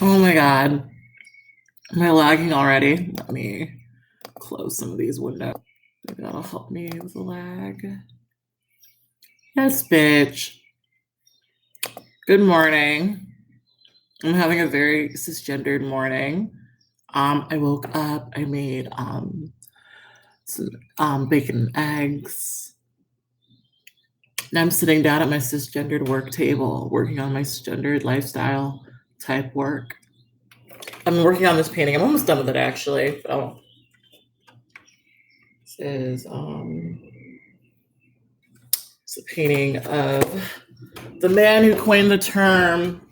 Oh my God. Am I lagging already? Let me close some of these windows. Maybe that'll help me with the lag. Yes, bitch. Good morning. I'm having a very cisgendered morning. I woke up, I made some bacon and eggs. Now I'm sitting down at my cisgendered work table, working on my cisgendered lifestyle type work. I'm working on this painting. I'm almost done with it actually. This is it's a painting of the man who coined the term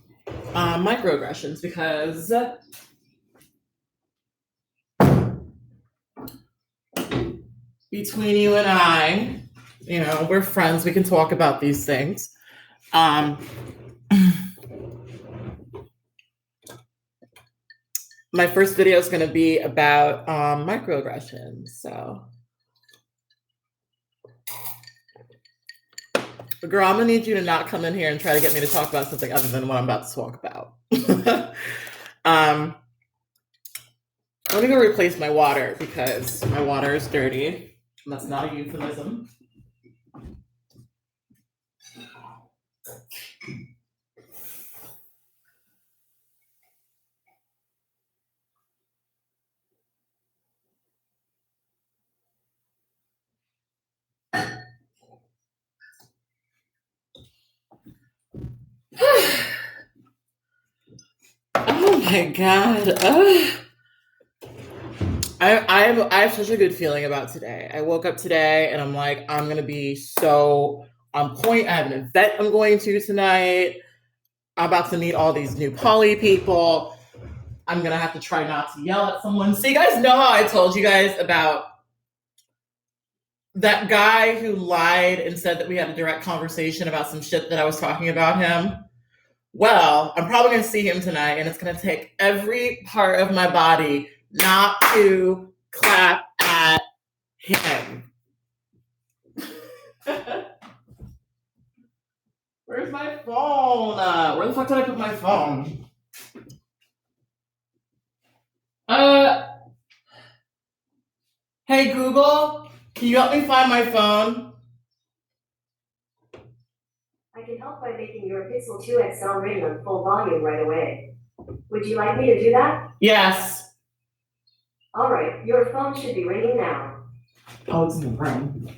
microaggressions, because between you and I, we're friends. We can talk about these things. My first video is going to be about microaggressions. So, girl, I'm going to need you to not come in here and try to get me to talk about something other than what I'm about to talk about. I'm going to go replace my water because my water is dirty. And that's not a euphemism. Oh my God. I have such a good feeling about today. I woke up today and I'm like, I'm going to be so on point. I have an event I'm going to tonight. I'm about to meet all these new poly people. I'm going to have to try not to yell at someone. So you guys know how I told you guys about that guy who lied and said that we had a direct conversation about some shit that I was talking about him? Well, I'm probably going to see him tonight, and it's going to take every part of my body not to clap at him. Where's my phone? Where the fuck did I put my phone? Hey Google, can you help me find my phone? I can help by making your Pixel 2 XL ring on full volume right away. Would you like me to do that? Yes. All right, your phone should be ringing now. Oh, it's in the room.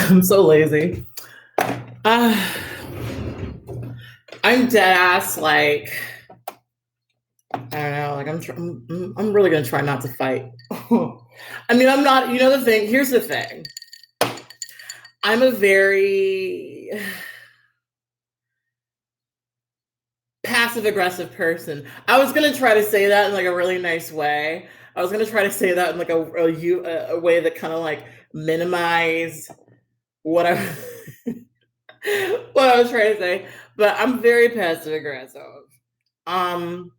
I'm so lazy. I'm dead ass. Like, I don't know. Like, I'm really gonna try not to fight. I mean, I'm not. You know the thing. Here's the thing. I'm a very passive aggressive person. I was gonna try to say that in like a really nice way. I was gonna try to say that in like a way that kind of like minimize what I what I was trying to say. But I'm very passive aggressive. Um,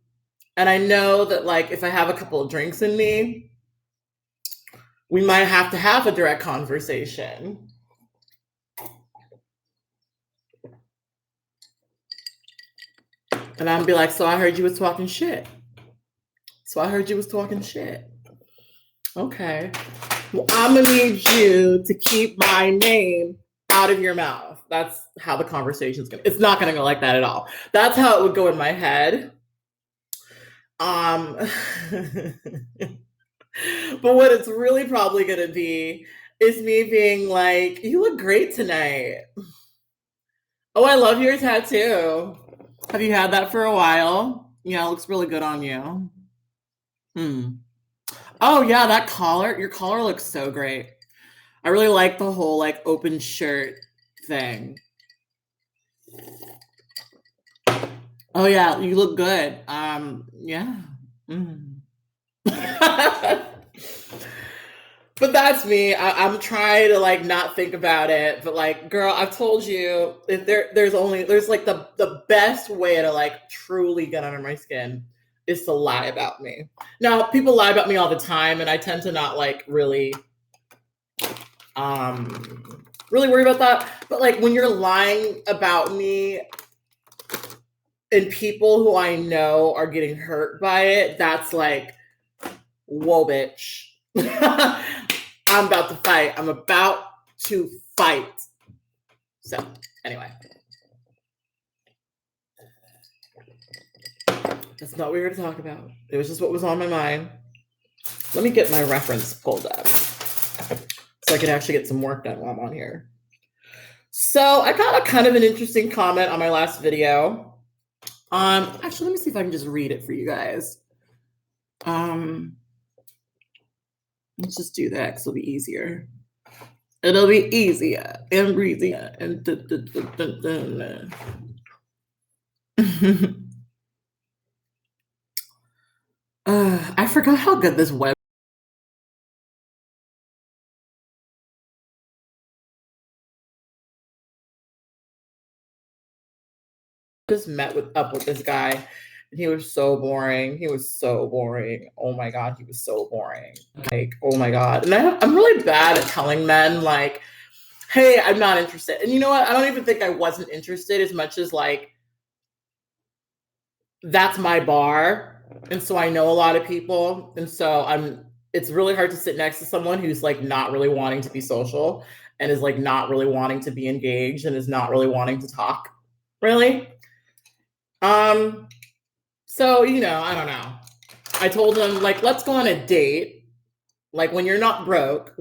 and I know that like if I have a couple of drinks in me, we might have to have a direct conversation. And I'd be like, so I heard you was talking shit. So I heard you was talking shit. Okay. Well, I'm gonna need you to keep my name out of your mouth. That's how the conversation's gonna. It's not gonna go like that at all. That's how it would go in my head. But what it's really probably gonna be is me being like, "You look great tonight. Oh, I love your tattoo. Have you had that for a while? Yeah, it looks really good on you. Hmm. Oh yeah, that collar. Your collar looks so great. I really like the whole like open shirt thing. Oh yeah, you look good. Yeah. Mm. But that's me. I'm trying to like not think about it. But like, girl, I've told you if there's like the best way to like truly get under my skin is to lie about me. Now, people lie about me all the time, and I tend to not like really worry about that. But like when you're lying about me and people who I know are getting hurt by it, that's like, whoa, bitch. I'm about to fight. I'm about to fight. So, anyway. That's not what we were to talk about. It was just what was on my mind. Let me get my reference pulled up so I can actually get some work done while I'm on here. So I got a kind of an interesting comment on my last video. Actually, let me see if I can just read it for you guys. Let's just do that because it'll be easier. It'll be easier and breezier and I forgot how good this web just met up with this guy and he was so boring. He was so boring. Oh my god, he was so boring. Like, oh my god. And I'm really bad at telling men like, hey, I'm not interested. And you know what? I don't even think I wasn't interested as much as like that's my bar. And so I know a lot of people. And so it's really hard to sit next to someone who's like not really wanting to be social and is like not really wanting to be engaged and is not really wanting to talk. Really? So, you know, I don't know. I told him, like, let's go on a date. Like, when you're not broke,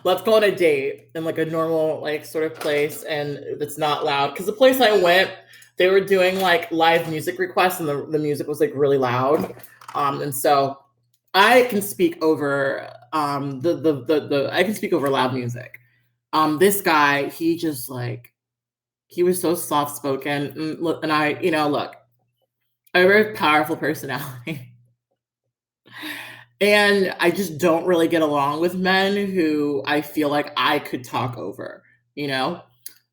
let's go on a date in like a normal, like, sort of place and it's not loud. Because the place I went, they were doing like live music requests and the music was like really loud. And so I can speak over I can speak over loud music. This guy, he just like, he was so soft spoken. And I, you know, look, I have a very powerful personality. And I just don't really get along with men who I feel like I could talk over, you know?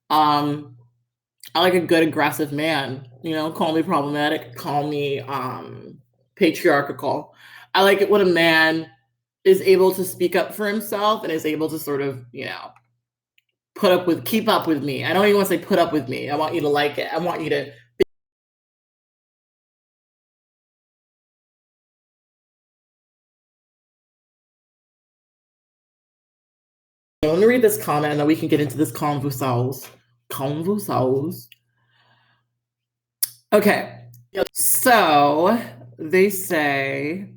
I like a good aggressive man, you know, call me problematic, call me patriarchal. I like it when a man is able to speak up for himself and is able to sort of, you know, keep up with me. I don't even want to say put up with me. I want you to like it. I want you to let me read this comment and then we can get into this convusals. Okay. So they say,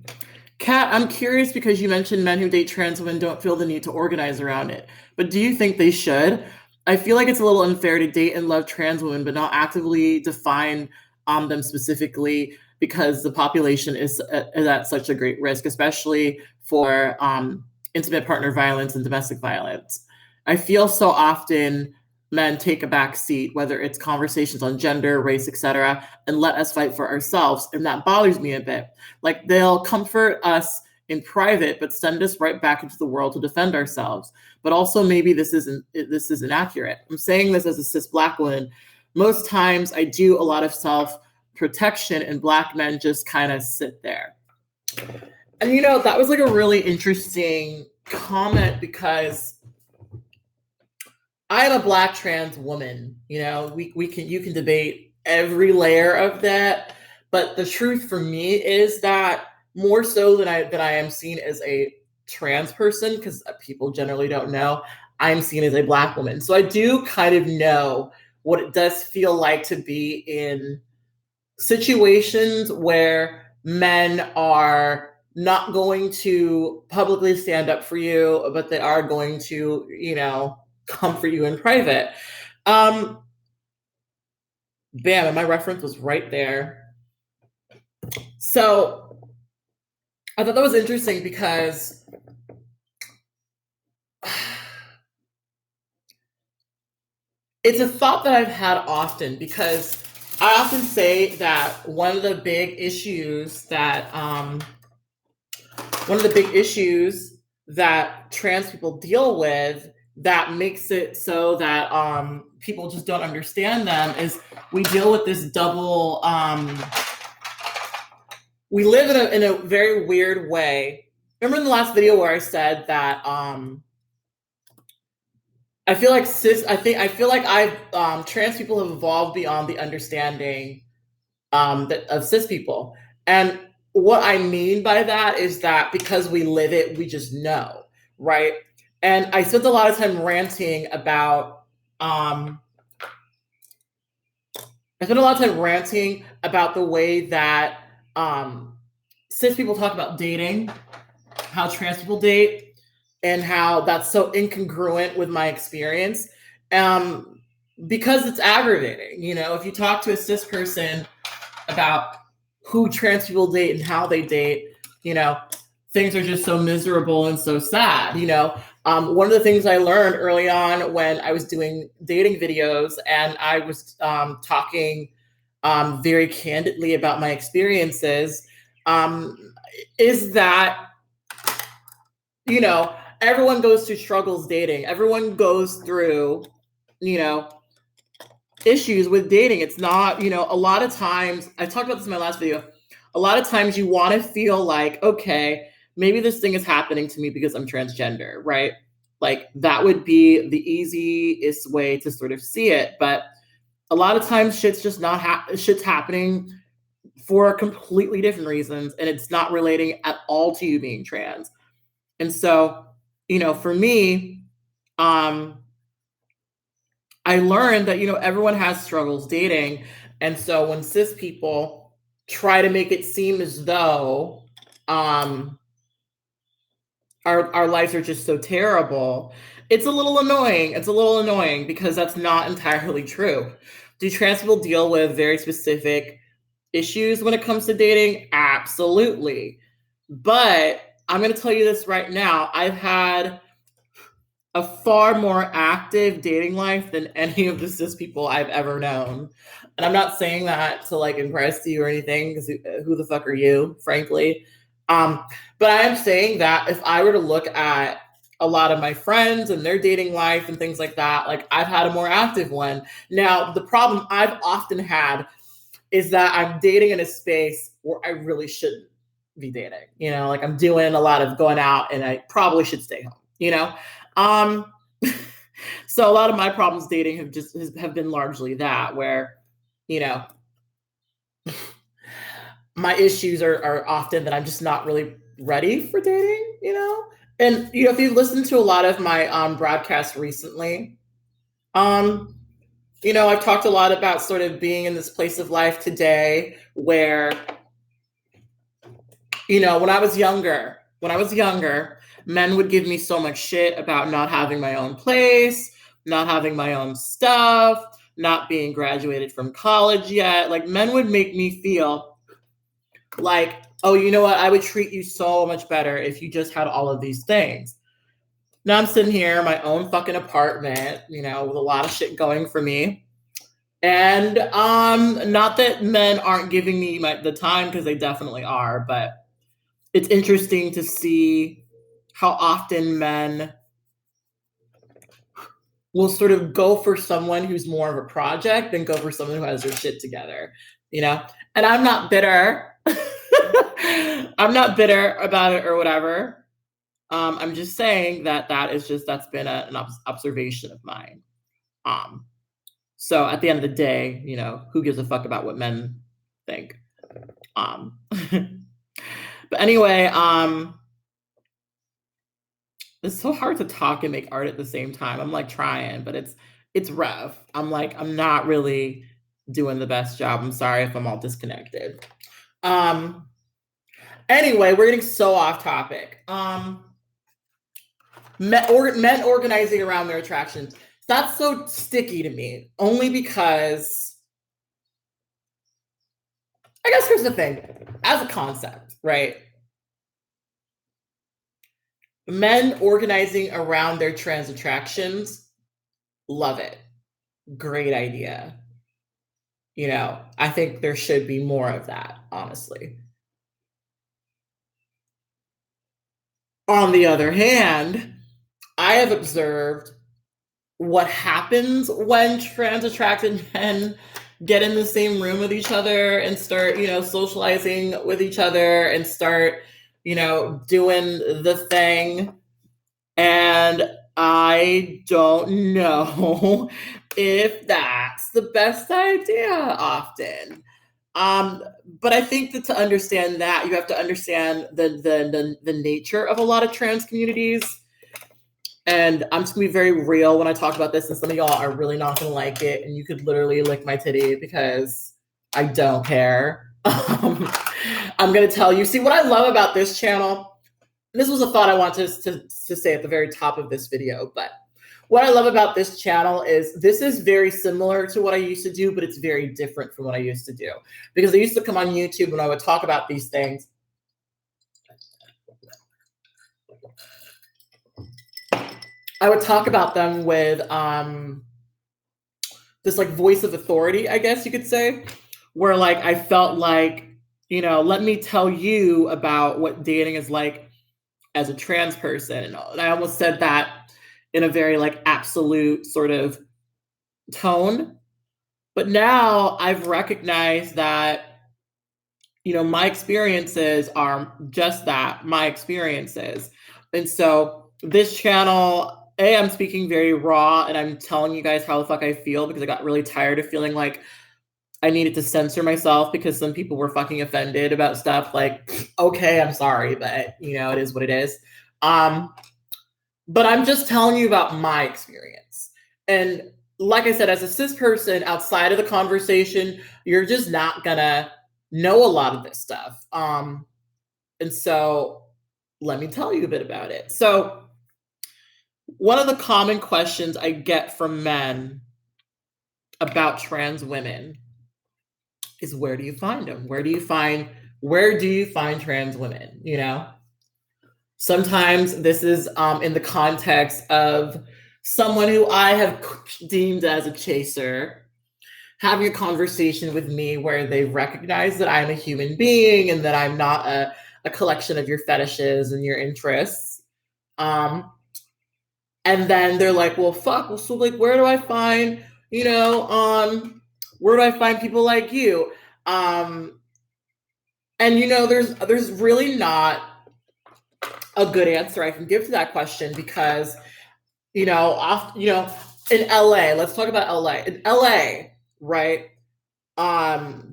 Kat, I'm curious because you mentioned men who date trans women don't feel the need to organize around it. But do you think they should? I feel like it's a little unfair to date and love trans women, but not actively define them specifically because the population is at such a great risk, especially for intimate partner violence and domestic violence. I feel so often men take a back seat, whether it's conversations on gender, race, etc., and let us fight for ourselves. And that bothers me a bit. Like they'll comfort us in private, but send us right back into the world to defend ourselves. But also maybe this isn't accurate. I'm saying this as a cis Black woman. Most times I do a lot of self-protection and Black men just kind of sit there. And you know, that was like a really interesting comment because I'm a Black trans woman. You know, you can debate every layer of that, but the truth for me is that more so than I am seen as a trans person, because people generally don't know, I'm seen as a Black woman. So I do kind of know what it does feel like to be in situations where men are not going to publicly stand up for you, but they are going to, you know, comfort you in private. Bam, and my reference was right there. So I thought that was interesting because it's a thought that I've had often because I often say that one of the big issues that trans people deal with that makes it so that people just don't understand them is we deal with this double. We live in a very weird way. Remember in the last video where I said that I feel like I feel like trans people have evolved beyond the understanding of cis people. And what I mean by that is that because we live it, we just know, right? And I spent a lot of time ranting about the way that cis people talk about dating, how trans people date, and how that's so incongruent with my experience. Because it's aggravating, you know, if you talk to a cis person about who trans people date and how they date, you know, things are just so miserable and so sad, you know. One of the things I learned early on when I was doing dating videos and I was talking very candidly about my experiences is that, you know, everyone goes through struggles dating. Everyone goes through, you know, issues with dating. It's not, you know, a lot of times, I talked about this in my last video, a lot of times you want to feel like, okay, maybe this thing is happening to me because I'm transgender, right? Like that would be the easiest way to sort of see it. But a lot of times shit's just not, shit's happening for completely different reasons. And it's not relating at all to you being trans. And so, you know, for me, I learned that, you know, everyone has struggles dating. And so when cis people try to make it seem as though our lives are just so terrible, it's a little annoying. It's a little annoying because that's not entirely true. Do trans people deal with very specific issues when it comes to dating? Absolutely. But I'm going to tell you this right now. I've had a far more active dating life than any of the cis people I've ever known. And I'm not saying that to like impress you or anything, because who the fuck are you, frankly? But I am saying that if I were to look at a lot of my friends and their dating life and things like that, like I've had a more active one. Now, the problem I've often had is that I'm dating in a space where I really shouldn't be dating. You know, like I'm doing a lot of going out and I probably should stay home, you know? So a lot of my problems dating have been largely that, where, you know, my issues are often that I'm just not really ready for dating, you know? And, you know, if you've listened to a lot of my broadcasts recently, you know, I've talked a lot about sort of being in this place of life today where, you know, when I was younger, men would give me so much shit about not having my own place, not having my own stuff, not being graduated from college yet. Like men would make me feel like, oh, you know what? I would treat you so much better if you just had all of these things. Now I'm sitting here in my own fucking apartment, you know, with a lot of shit going for me. And not that men aren't giving me the time, because they definitely are, but it's interesting to see how often men will sort of go for someone who's more of a project than go for someone who has their shit together, you know? And I'm not bitter. I'm not bitter about it or whatever. I'm just saying that's been an observation of mine. So at the end of the day, you know, who gives a fuck about what men think? But anyway, it's so hard to talk and make art at the same time. I'm like trying, but it's rough. I'm not really doing the best job. I'm sorry if I'm all disconnected. Anyway, we're getting so off topic. Men organizing around their attractions. That's so sticky to me, only because I guess here's the thing. As a concept, right? Men organizing around their trans attractions, love it. Great idea. I think there should be more of that, honestly. On the other hand, I have observed what happens when trans attracted men get in the same room with each other and start, socializing with each other and start, doing the thing. And I don't know if that's the best idea often. But I think that to understand that, you have to understand the nature of a lot of trans communities. And I'm just gonna be very real when I talk about this, and some of y'all are really not gonna like it, and you could literally lick my titty because I don't care. I'm gonna tell you. See, what I love about this channel, this was a thought I wanted to say at the very top of this video, but what I love about this channel is this is very similar to what I used to do, but it's very different from what I used to do. Because I used to come on YouTube and I would talk about these things. I would talk about them with this like voice of authority, I guess you could say, where like I felt like, let me tell you about what dating is like as a trans person. And I almost said that in a very like absolute sort of tone. But now I've recognized that, my experiences are just that, my experiences. And so this channel, I'm speaking very raw and I'm telling you guys how the fuck I feel because I got really tired of feeling like I needed to censor myself because some people were fucking offended about stuff like, okay, I'm sorry, but it is what it is. But I'm just telling you about my experience. And like I said, as a cis person outside of the conversation, you're just not gonna know a lot of this stuff. And so let me tell you a bit about it. So one of the common questions I get from men about trans women is, where do you find them? Where do you find trans women? Sometimes this is in the context of someone who I have deemed as a chaser having a conversation with me where they recognize that I'm a human being and that I'm not a collection of your fetishes and your interests. And then they're like, well, fuck. Well, so like, where do I find, where do I find people like you? And there's really not a good answer I can give to that question because, in LA, let's talk about LA. In LA, right?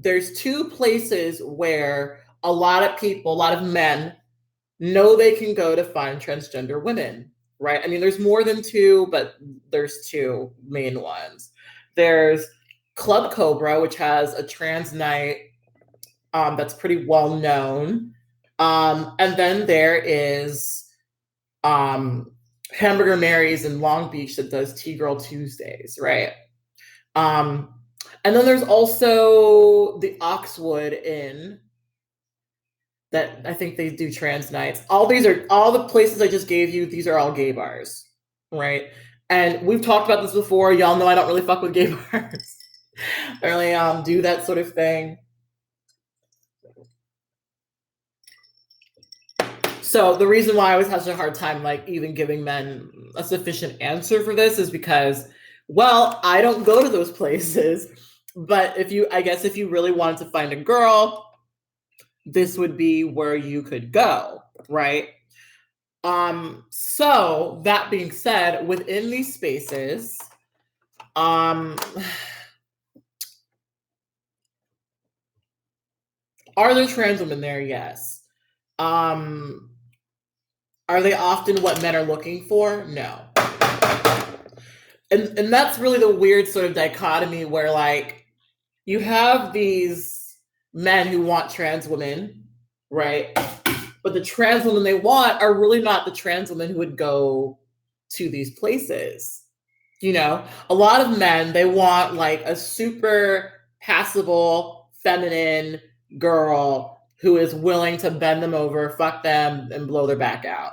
There's two places where a lot of men know they can go to find transgender women, right? I mean, there's more than two, but there's two main ones. There's Club Cobra, which has a trans night that's pretty well known. And then there is Hamburger Mary's in Long Beach that does T-Girl Tuesdays, right? And then there's also the Oxwood Inn that I think they do trans nights. All the places I just gave you, these are all gay bars, right? And we've talked about this before. Y'all know I don't really fuck with gay bars. I really do that sort of thing. So the reason why I always have such a hard time like even giving men a sufficient answer for this is because, well, I don't go to those places. But if you really wanted to find a girl, this would be where you could go, right? So that being said, within these spaces, are there trans women there? Yes. Are they often what men are looking for? No. And that's really the weird sort of dichotomy where like you have these men who want trans women, right? But the trans women they want are really not the trans women who would go to these places. A lot of men, they want like a super passable, feminine girl who is willing to bend them over, fuck them, and blow their back out.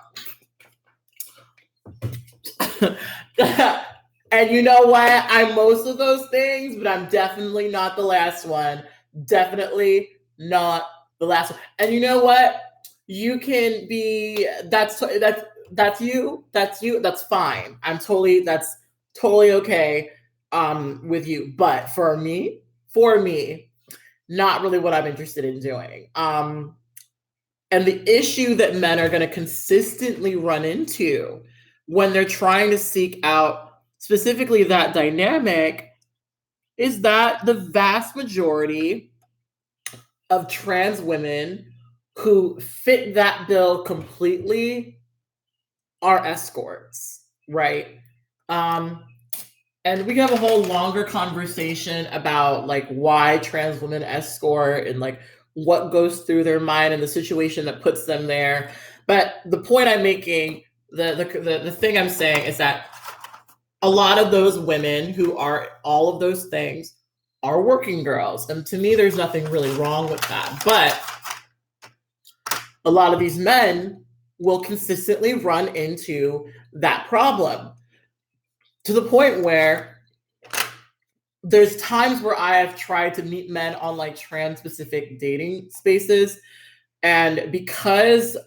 And you know what? I'm most of those things, but I'm definitely not the last one. Definitely not the last one. And you know what? You can be that's you. That's you. That's fine. That's totally okay with you. But for me, not really what I'm interested in doing. And the issue that men are going to consistently run into when they're trying to seek out specifically that dynamic is that the vast majority of trans women who fit that bill completely are escorts, right? Um, and we have a whole longer conversation about like why trans women escort and like what goes through their mind and the situation that puts them there. But the point I'm making, the thing I'm saying is that a lot of those women who are all of those things are working girls. And to me, there's nothing really wrong with that. But a lot of these men will consistently run into that problem to the point where there's times where I have tried to meet men on like trans specific dating spaces. And because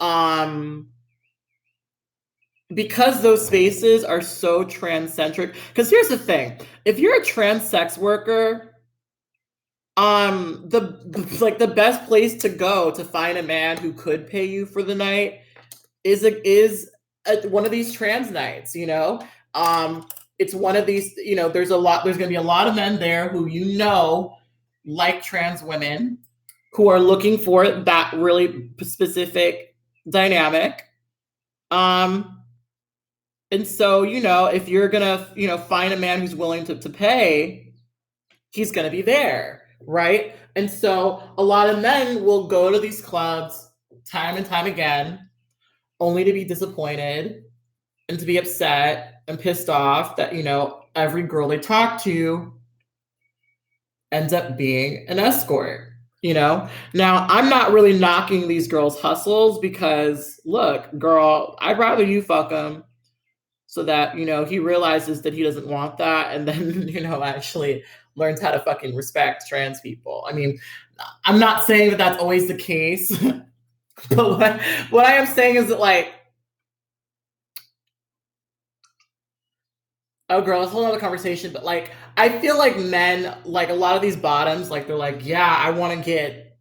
those spaces are so trans-centric, because here's the thing, if you're a trans sex worker, the best place to go to find a man who could pay you for the night is one of these trans nights, you know. It's one of these, you know, there's going to be a lot of men there who, you know, like trans women, who are looking for that really specific dynamic. And so, you know, if you're gonna, you know, find a man who's willing to pay, he's gonna be there, right? And so a lot of men will go to these clubs time and time again, only to be disappointed and to be upset and pissed off that, you know, every girl they talk to ends up being an escort, you know? Now, I'm not really knocking these girls' hustles because, look, girl, I'd rather you fuck him so that, you know, he realizes that he doesn't want that and then, you know, actually learns how to fucking respect trans people. I mean, I'm not saying that that's always the case, but what I am saying is that, like, oh, girl, it's a whole other conversation. But like, I feel like men, like a lot of these bottoms, like they're like, yeah, I want to get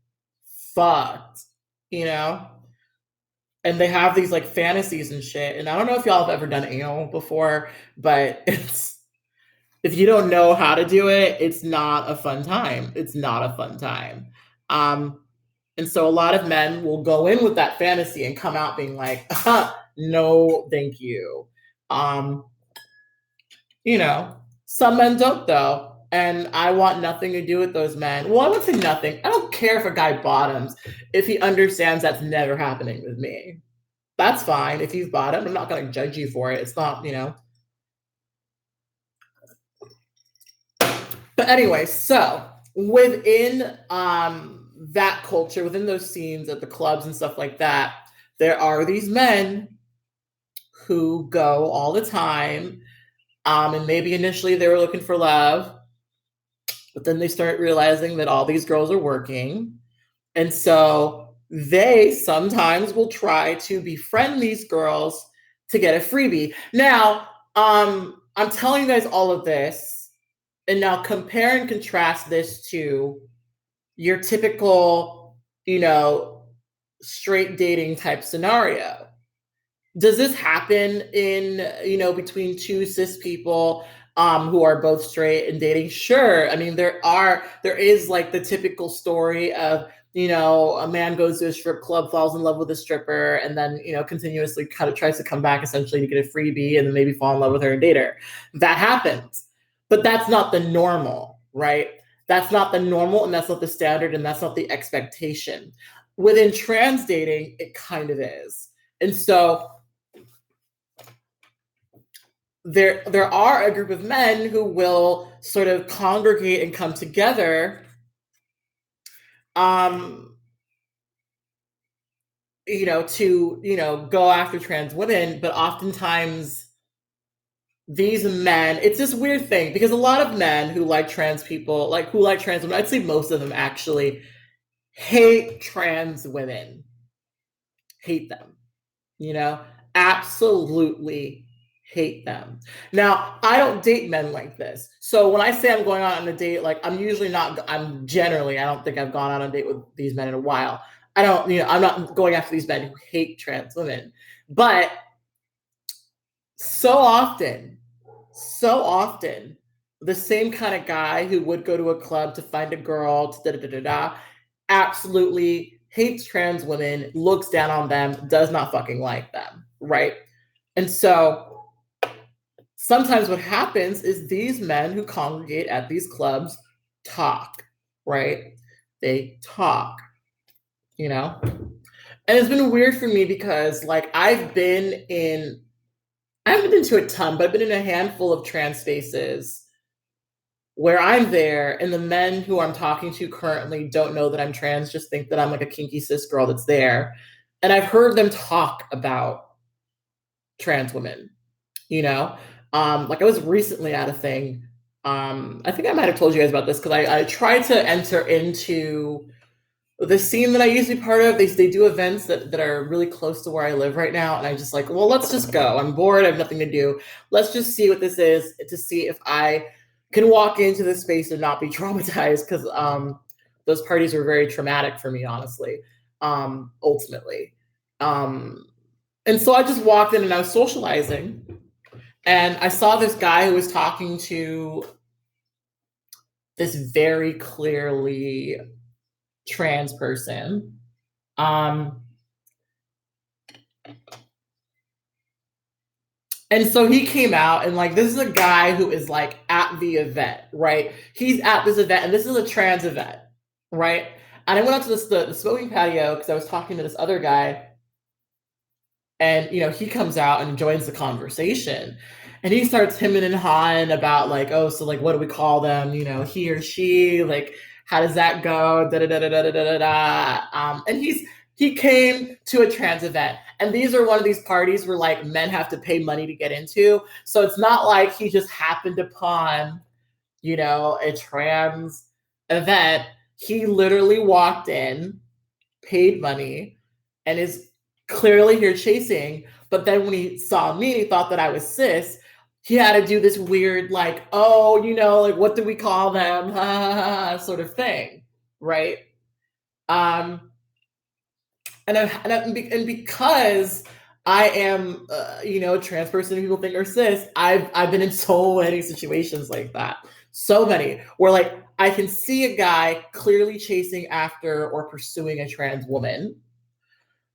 fucked, you know, and they have these like fantasies and shit. And I don't know if y'all have ever done anal before, but it's if you don't know how to do it, it's not a fun time. It's not a fun time. And so a lot of men will go in with that fantasy and come out being like, no, thank you. You know, some men don't though. And I want nothing to do with those men. Well, I would say nothing. I don't care if a guy bottoms if he understands that's never happening with me. That's fine. If you've bottomed, I'm not going to judge you for it. It's not, you know. But anyway, so within that culture, within those scenes at the clubs and stuff like that, there are these men who go all the time. And maybe initially they were looking for love, but then they start realizing that all these girls are working. And so they sometimes will try to befriend these girls to get a freebie. Now, I'm telling you guys all of this, and now compare and contrast this to your typical, you know, straight dating type scenario. Does this happen in, you know, between two cis people who are both straight and dating? Sure. I mean, there is like the typical story of, you know, a man goes to a strip club, falls in love with a stripper, and then, you know, continuously kind of tries to come back essentially to get a freebie and then maybe fall in love with her and date her. That happens. But that's not the normal, right? That's not the normal, and that's not the standard, and that's not the expectation. Within trans dating, it kind of is. And so there are a group of men who will sort of congregate and come together, you know, to, you know, go after trans women, but oftentimes these men, it's this weird thing because a lot of men who like trans people, like who like trans women, I'd say most of them actually hate trans women, hate them, you know, absolutely hate them. Now, I don't date men like this. So when I say I'm going out on a date, like I'm usually not, I'm generally, I don't think I've gone out on a date with these men in a while. I don't, you know, I'm not going after these men who hate trans women. But so often, the same kind of guy who would go to a club to find a girl, to da da da da da, absolutely hates trans women, looks down on them, does not fucking like them, right? And so sometimes what happens is these men who congregate at these clubs talk, right? They talk, you know? And it's been weird for me because like I haven't been to a ton, but I've been in a handful of trans spaces where I'm there and the men who I'm talking to currently don't know that I'm trans, just think that I'm like a kinky cis girl that's there. And I've heard them talk about trans women, you know? Like I was recently at a thing. I think I might have told you guys about this because I tried to enter into the scene that I used to be part of. They do events that are really close to where I live right now. And I just like, well, let's just go. I'm bored. I have nothing to do. Let's just see what this is to see if I can walk into this space and not be traumatized. Because those parties were very traumatic for me, honestly, ultimately. And so I just walked in and I was socializing. And I saw this guy who was talking to this very clearly trans person. And so he came out and like this is a guy who is like at the event, right? He's at this event and this is a trans event, right? And I went out to the smoking patio because I was talking to this other guy. And you know, he comes out and joins the conversation. And he starts hemming and hawing about like, oh, so like what do we call them? You know, he or she, like how does that go? Da da da da da da da da. And he came to a trans event. And these are one of these parties where like men have to pay money to get into. So it's not like he just happened upon, you know, a trans event. He literally walked in, paid money, and is clearly here chasing. But then when he saw me, he thought that I was cis. He had to do this weird, like, oh, you know, like what do we call them? Sort of thing, right? And because I am, you know, a trans person who people think are cis, I've been in so many situations like that, so many where like I can see a guy clearly chasing after or pursuing a trans woman,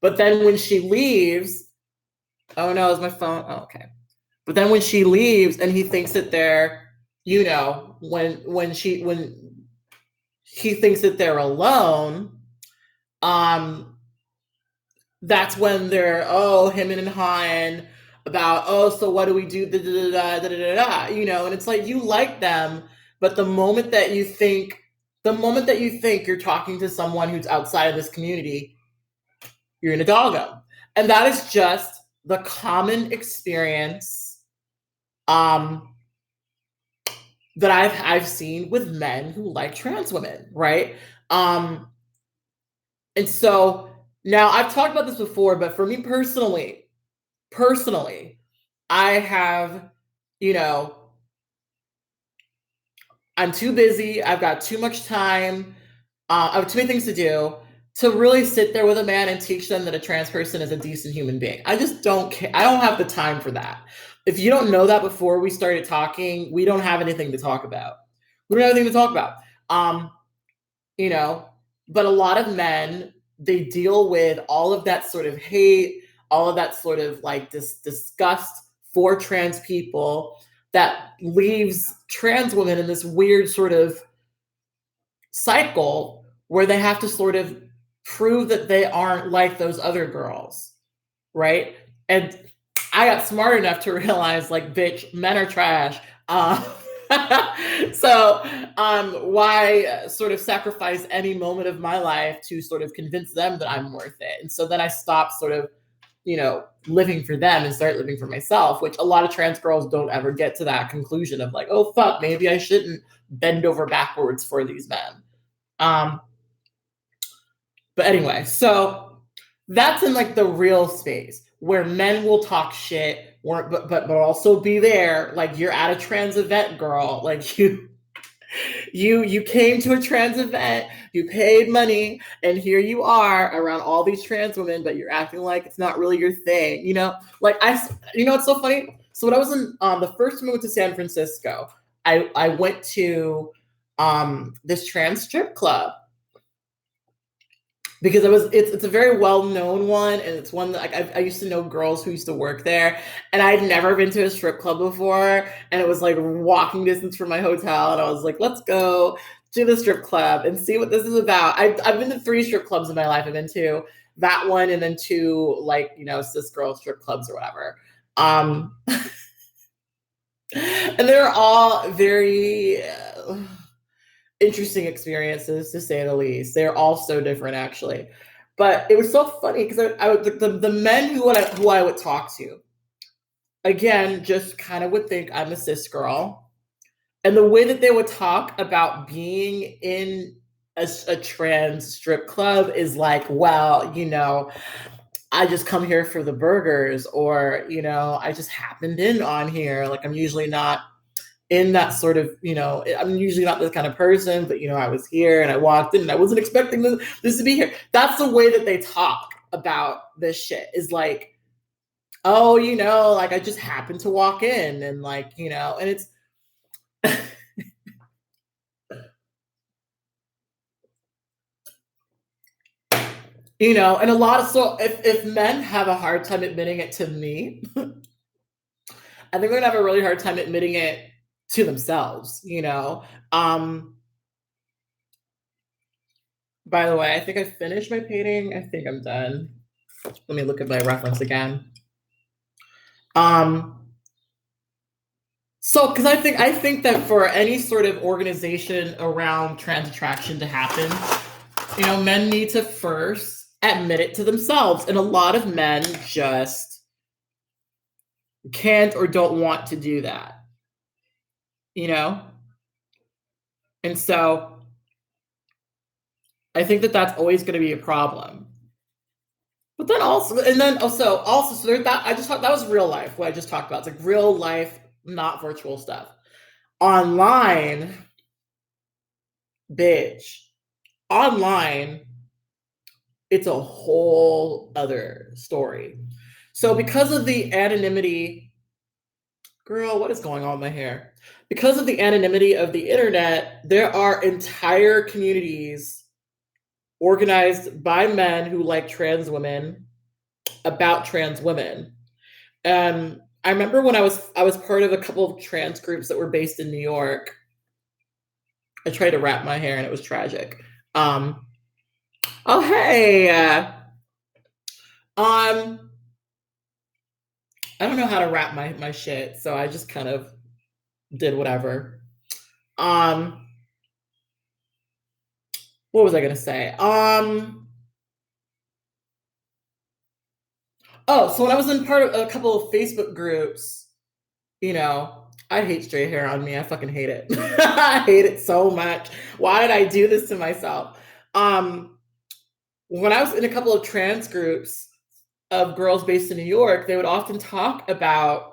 but then when she leaves, oh no, is my phone? Oh, okay. But then when she leaves and he thinks that they're, you know, when he thinks that they're alone, that's when they're him and hawing about, oh, so what do we do? Da, da, da, da, da, da, you know, and it's like you like them, but the moment that you think you're talking to someone who's outside of this community, you're in a doggo. And that is just the common experience that I've seen with men who like trans women, right? And so now I've talked about this before, but for me personally, I have, you know, I'm too busy. I've got too much time. I have too many things to do to really sit there with a man and teach them that a trans person is a decent human being. I just don't care. I don't have the time for that. If you don't know that before we started talking, we don't have anything to talk about. We don't have anything to talk about. You know, but a lot of men, they deal with all of that sort of hate, all of that sort of like disgust for trans people that leaves trans women in this weird sort of cycle where they have to sort of prove that they aren't like those other girls, right? And I got smart enough to realize, like, bitch, men are trash. So why sort of sacrifice any moment of my life to sort of convince them that I'm worth it? And so then I stopped sort of living for them and start living for myself, which a lot of trans girls don't ever get to that conclusion of like, oh, fuck, maybe I shouldn't bend over backwards for these men. But anyway, so that's in like the real space where men will talk shit, but also be there. Like you're at a trans event, girl. Like you came to a trans event, you paid money, and here you are around all these trans women, but you're acting like it's not really your thing. Like it's so funny. So when I was in the first time I went to San Francisco, I went to this trans strip club because it's a very well-known one, and it's one that like I used to know girls who used to work there, and I'd never been to a strip club before, and it was like walking distance from my hotel, and I was like, let's go to the strip club and see what this is about. I've been to 3 strip clubs in my life. I've been to that one and then 2 like cis girl strip clubs or whatever, and they're all very interesting experiences, to say the least. They're all so different, actually. But it was so funny because the men who I would talk to, again, just kind of would think I'm a cis girl. And the way that they would talk about being in a trans strip club is like, well, I just come here for the burgers, or, I just happened in on here. Like, I'm usually not in that sort of, I'm usually not this kind of person, but, I was here and I walked in and I wasn't expecting this to be here. That's the way that they talk about this shit, is like, oh, like I just happened to walk in and like, and it's, and a lot of, so if men have a hard time admitting it to me, I think they're gonna have a really hard time admitting it to themselves, by the way, I think I finished my painting. I think I'm done. Let me look at my reference again. So, because I think that for any sort of organization around trans attraction to happen, men need to first admit it to themselves, and a lot of men just can't or don't want to do that. And so I think that that's always going to be a problem. But then also, so there's that. I just thought that was real life. What I just talked about, it's like real life, not virtual stuff. Online, bitch. Online, it's a whole other story. So because of the anonymity, girl, what is going on with my hair? Because of the anonymity of the internet, there are entire communities organized by men who like trans women about trans women. I remember when I was part of a couple of trans groups that were based in New York. I tried to wrap my hair and it was tragic. Oh hey, I don't know how to wrap my shit, so I just kind of did whatever. What was I gonna say? Oh, so when I was in part of a couple of Facebook groups, I hate straight hair on me. I fucking hate it. I hate it so much. Why did I do this to myself? When I was in a couple of trans groups of girls based in New York, they would often talk about,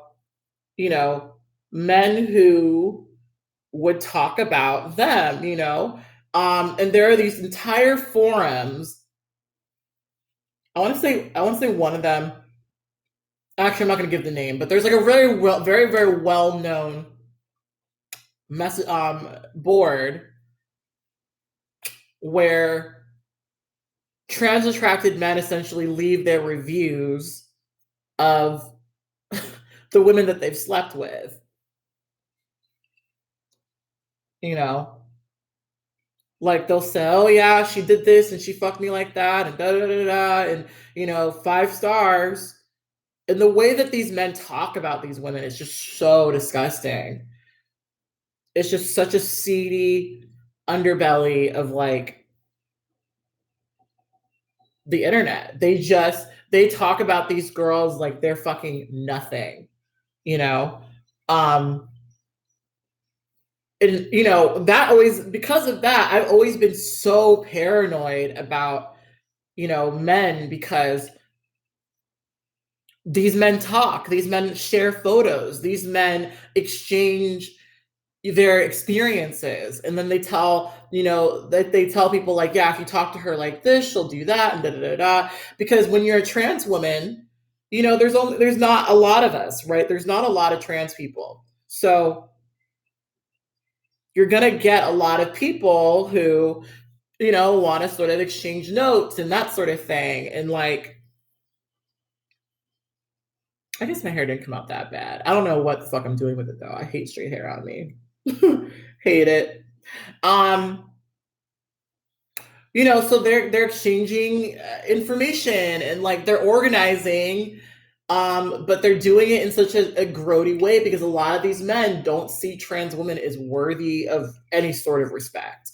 men who would talk about them, and there are these entire forums. I want to say one of them. Actually, I'm not going to give the name, but there's like a very well known board where trans attracted men essentially leave their reviews of the women that they've slept with. Like they'll say, oh yeah, she did this and she fucked me like that and da da da da, and 5 stars. And the way that these men talk about these women is just so disgusting. It's just such a seedy underbelly of like the internet. They they talk about these girls like they're fucking nothing, you know? Um, and you know, that always, because of that, I've always been so paranoid about, you know, men, because these men talk, these men share photos, these men exchange their experiences, and then they tell, you know, that they tell people like, yeah, if you talk to her like this, she'll do that, and da da da da. Because when you're a trans woman, you know, there's not a lot of us, right? There's not a lot of trans people, so you're gonna get a lot of people who, you know, want to sort of exchange notes and that sort of thing, and like, I guess my hair didn't come out that bad. I don't know what the fuck I'm doing with it though. I hate straight hair on me. Hate it. Um, you know, so they're exchanging information, and like they're organizing, but they're doing it in such a grody way, because a lot of these men don't see trans women as worthy of any sort of respect.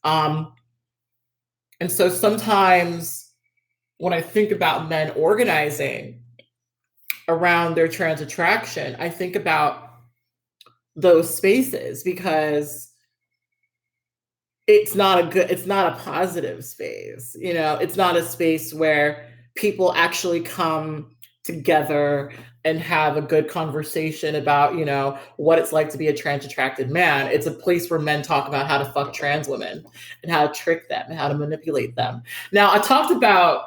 Um, and so sometimes when I think about men organizing around their trans attraction, I think about those spaces, because it's not a positive space, you know, it's not a space where people actually come together and have a good conversation about, you know, what it's like to be a trans attracted man. It's a place where men talk about how to fuck trans women and how to trick them and how to manipulate them. Now, I talked about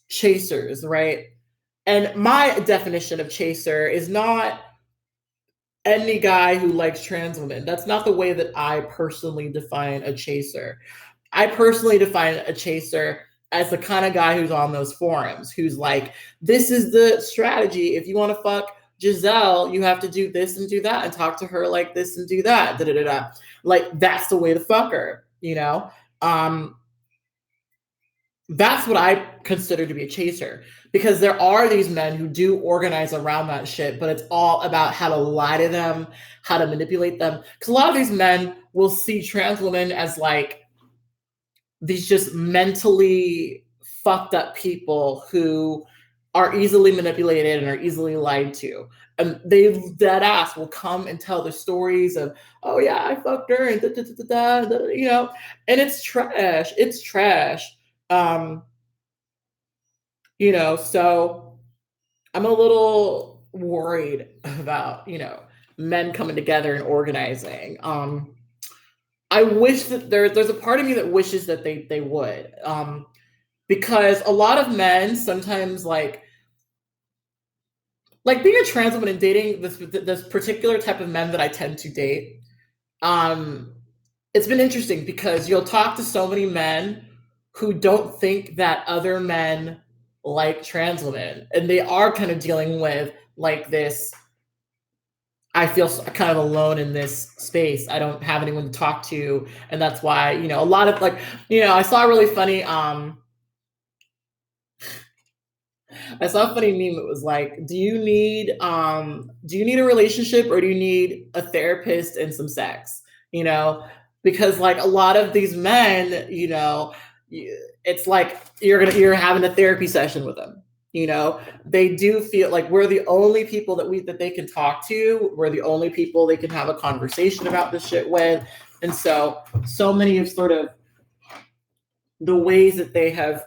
chasers, right? And my definition of chaser is not any guy who likes trans women. That's not the way that I personally define a chaser. I personally define a chaser as the kind of guy who's on those forums, who's like, this is the strategy. If you want to fuck Giselle, you have to do this and do that, and talk to her like this and do that. Da, da, da, da. Like, that's the way to fuck her, you know? That's what I consider to be a chaser, because there are these men who do organize around that shit, but it's all about how to lie to them, how to manipulate them. Because a lot of these men will see trans women as like these just mentally fucked up people who are easily manipulated and are easily lied to. And they, dead ass, will come and tell the stories of, oh yeah, I fucked her and da, da, da, da, da, you know, and it's trash. It's trash. Um, you know, so I'm a little worried about, you know, men coming together and organizing. I wish that there's a part of me that wishes that they would. Because a lot of men sometimes like being a trans woman and dating this particular type of men that I tend to date. It's been interesting because you'll talk to so many men who don't think that other men like trans women, and they are kind of dealing with like this, I feel kind of alone in this space. I don't have anyone to talk to, and that's why, you know, a lot of like, you know, I saw a really funny I saw a funny meme. It was like, do you need a relationship, or do you need a therapist and some sex? You know, because like a lot of these men, you know, it's like you're having a therapy session with them. You know, they do feel like we're the only people that they can talk to. We're the only people they can have a conversation about this shit with. And so many of sort of the ways that they have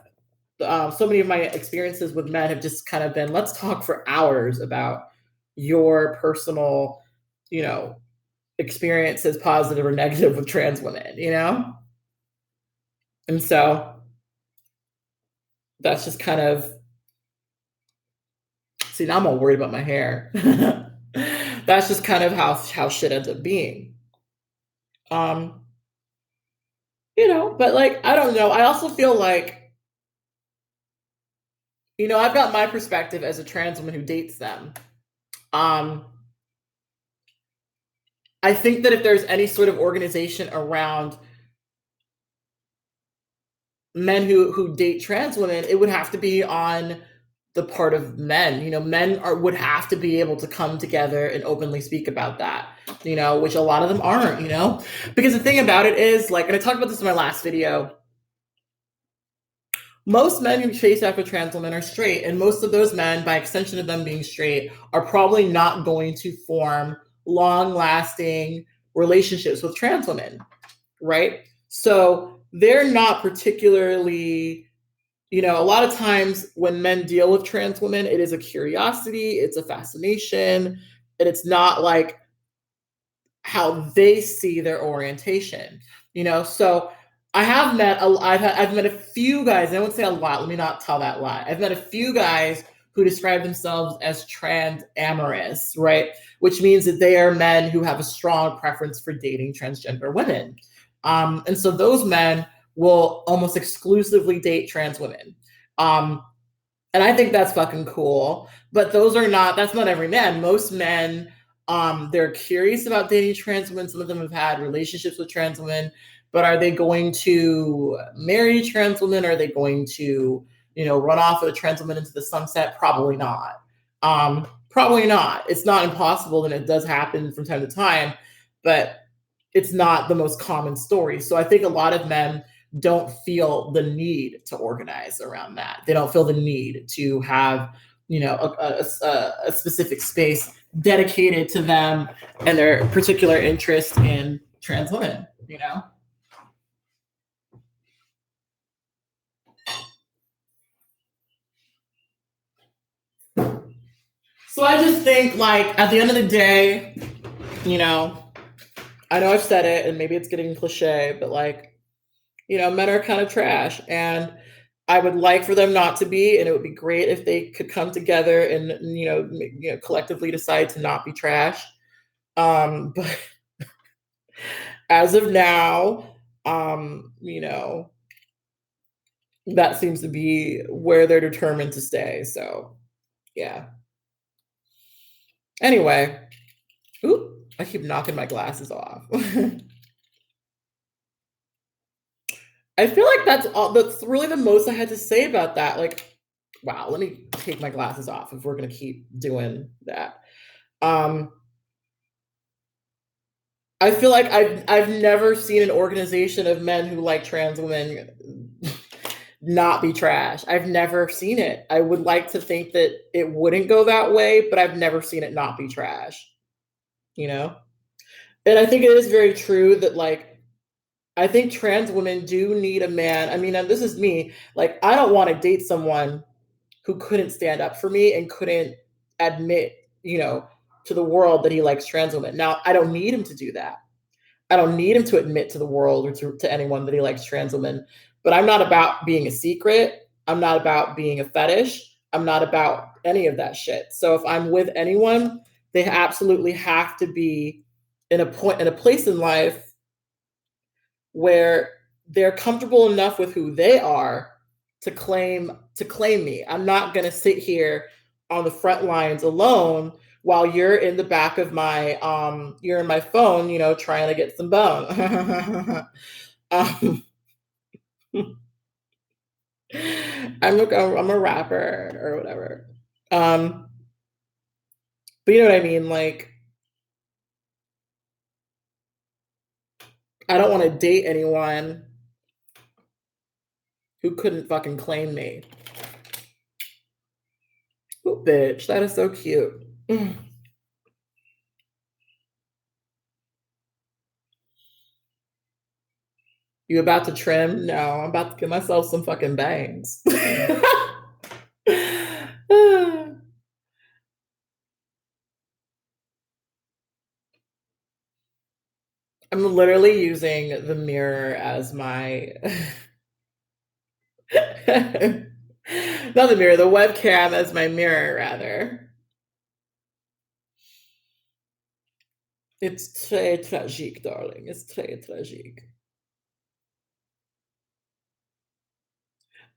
so many of my experiences with men have just kind of been, let's talk for hours about your personal, you know, experiences, positive or negative, with trans women, you know? And so that's just kind of, see, now I'm all worried about my hair. That's just kind of how shit ends up being. You know, but like, I don't know. I also feel like, you know, I've got my perspective as a trans woman who dates them. I think that if there's any sort of organization around men who date trans women, it would have to be on the part of men. You know, men would have to be able to come together and openly speak about that, you know, which a lot of them aren't, you know, because the thing about it is, like, and I talked about this in my last video, most men who chase after trans women are straight, and most of those men, by extension of them being straight, are probably not going to form long-lasting relationships with trans women, right? So they're not particularly, a lot of times when men deal with trans women, it is a curiosity, it's a fascination, and it's not like how they see their orientation, So I've met a few guys. I won't say a lot. Let me not tell that lie. I've met a few guys who describe themselves as trans amorous, right? Which means that they are men who have a strong preference for dating transgender women. And so those men will almost exclusively date trans women. And I think that's fucking cool. But that's not every man. Most men, they're curious about dating trans women. Some of them have had relationships with trans women, but are they going to marry trans women? Are they going to, run off with a trans woman into the sunset? Probably not. Probably not. It's not impossible, and it does happen from time to time, but it's not the most common story. So I think a lot of men don't feel the need to organize around that. They don't feel the need to have, a specific space dedicated to them and their particular interest in trans women, So I just think, like, at the end of the day, I know I've said it and maybe it's getting cliche, but like, men are kind of trash, and I would like for them not to be, and it would be great if they could come together and, collectively decide to not be trash. But as of now, that seems to be where they're determined to stay. So, yeah. Anyway, I keep knocking my glasses off. I feel like that's really the most I had to say about that. Like, wow, let me take my glasses off if we're going to keep doing that. I feel like I've never seen an organization of men who like trans women not be trash. I've never seen it. I would like to think that it wouldn't go that way, but I've never seen it not be trash. And I think it is very true that, like, I think trans women do need a man. I mean, and this is me. Like, I don't want to date someone who couldn't stand up for me and couldn't admit, to the world that he likes trans women. Now, I don't need him to do that. I don't need him to admit to the world or to anyone that he likes trans women. But I'm not about being a secret. I'm not about being a fetish. I'm not about any of that shit. So if I'm with anyone, they absolutely have to be in a place in life where they're comfortable enough with who they are to claim me. I'm not going to sit here on the front lines alone while you're in the back of my you're in my phone, trying to get some bone. I'm a rapper or whatever. But you know what I mean? Like, I don't want to date anyone who couldn't fucking claim me. Ooh, bitch, that is so cute. You about to trim? No, I'm about to give myself some fucking bangs. I'm literally using the mirror as my not the mirror, the webcam as my mirror, rather. It's très tragique, darling. It's très tragique.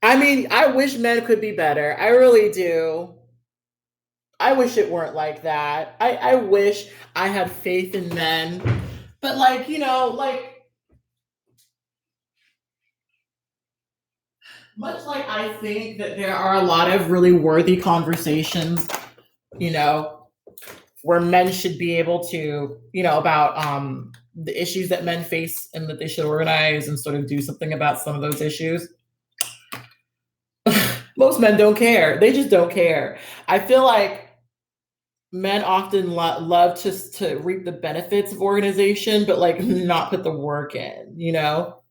I mean, I wish men could be better. I really do. I wish it weren't like that. I wish I had faith in men. But, like, much like I think that there are a lot of really worthy conversations, where men should be able to, about the issues that men face and that they should organize and sort of do something about some of those issues. Most men don't care. They just don't care. I feel like men often love just to reap the benefits of organization, but like not put the work in, you know?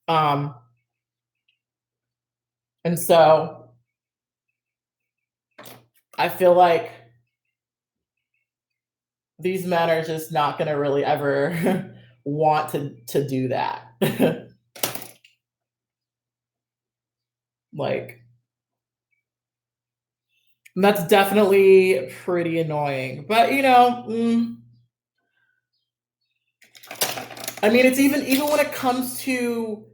Um, and so I feel like these men are just not going to really ever want to do that. Like, that's definitely pretty annoying. But you know, I mean, it's even when it comes to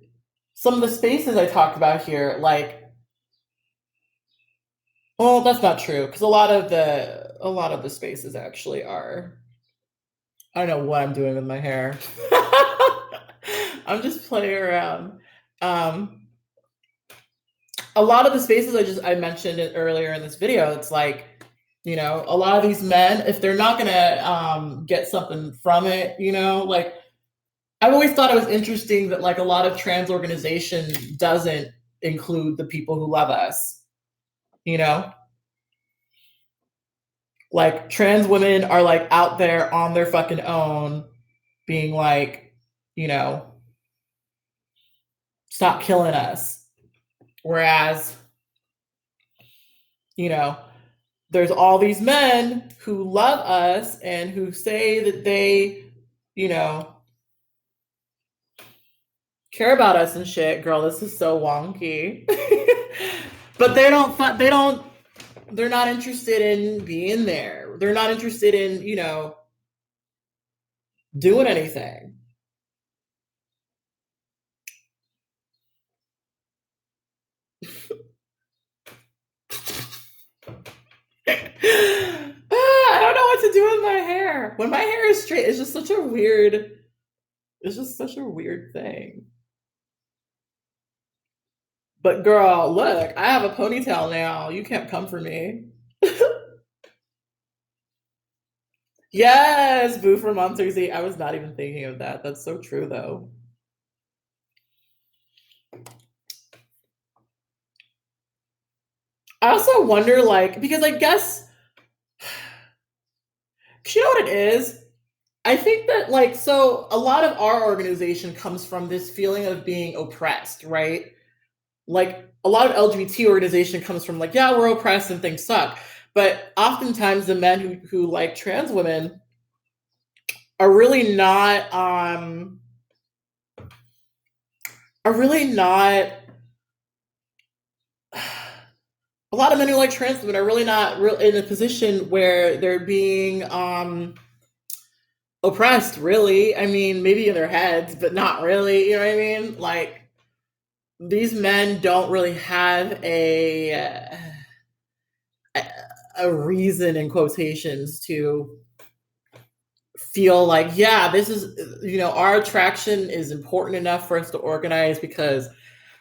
some of the spaces I talked about here, like, well, that's not true because a lot of the spaces actually are. I don't know what I'm doing with my hair. I'm just playing around. Um, a lot of the spaces I mentioned it earlier in this video, it's like, you know, a lot of these men, if they're not gonna get something from it, you know, like I've always thought it was interesting that like a lot of trans organization doesn't include the people who love us, you know? Like trans women are like out there on their fucking own being like, you know, stop killing us. Whereas, you know, there's all these men who love us and who say that they, you know, care about us and shit. Girl, this is so wonky. But they're not interested in being there. They're not interested in, you know, doing anything. I don't know what to do with my hair. When my hair is straight, it's just such a weird thing. But girl, look, I have a ponytail now. You can't come for me. Yes, Boo from Monsters Inc. I was not even thinking of that. That's so true though. I also wonder, like, because I guess you know what it is? I think that, like, so a lot of our organization comes from this feeling of being oppressed, right? Like, a lot of LGBT organization comes from, like, yeah, we're oppressed and things suck. But oftentimes the men who like trans women are really not, are really not, a lot of men who like trans women are really not in a position where they're being oppressed, really. I mean, maybe in their heads, but not really. You know what I mean? Like, these men don't really have a reason in quotations to feel like, yeah, this is, you know, our attraction is important enough for us to organize because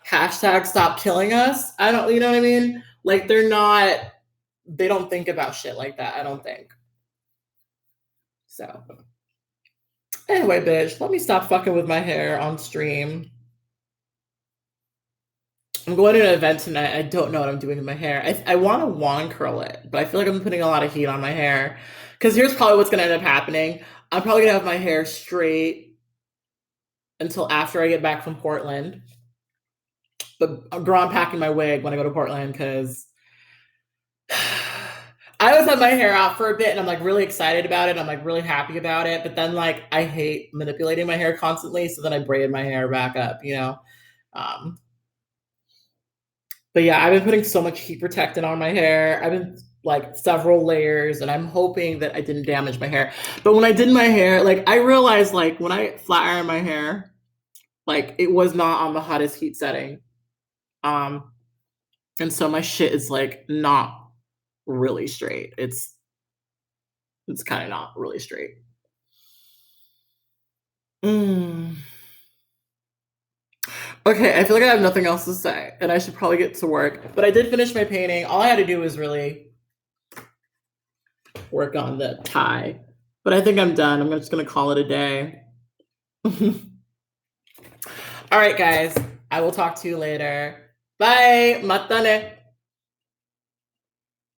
hashtag stop killing us. I don't, you know what I mean? Like, they don't think about shit like that, I don't think. So anyway, bitch, let me stop fucking with my hair on stream. I'm going to an event tonight. I don't know what I'm doing with my hair. I want to wand curl it, but I feel like I'm putting a lot of heat on my hair. Because here's probably what's going to end up happening. I'm probably going to have my hair straight until after I get back from Portland. But girl, I'm packing my wig when I go to Portland because I always have my hair out for a bit and I'm like really excited about it. I'm like really happy about it. But then like I hate manipulating my hair constantly. So then I braid my hair back up, you know? But yeah, I've been putting so much heat protectant on my hair. I've been like several layers and I'm hoping that I didn't damage my hair. But when I did my hair, like I realized like when I flat iron my hair, like it was not on the hottest heat setting. And so my shit is like not really straight. It's kind of not really straight. Okay, I feel like I have nothing else to say and I should probably get to work. But I did finish my painting. All I had to do was really work on the tie. But I think I'm done. I'm just going to call it a day. All right, guys. I will talk to you later. Bye. Matane.